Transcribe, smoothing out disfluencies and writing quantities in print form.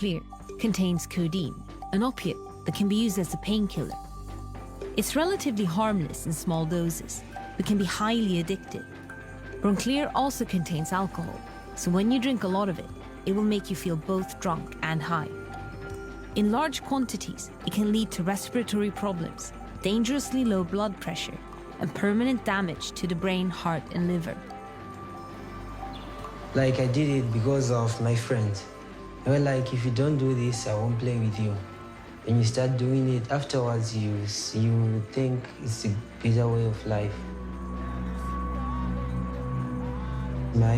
Clear contains codeine, an opiate that can be used as a painkiller. It's relatively harmless in small doses, but can be highly addictive. Bronclear also contains alcohol, so when you drink a lot of it, it will make you feel both drunk and high. In large quantities, it can lead to respiratory problems, dangerously low blood pressure, and permanent damage to the brain, heart, and liver. Like, I did it because of my friends. They were like, if you don't do this, I won't play with you. When you start doing it, afterwards you think it's a better way of life.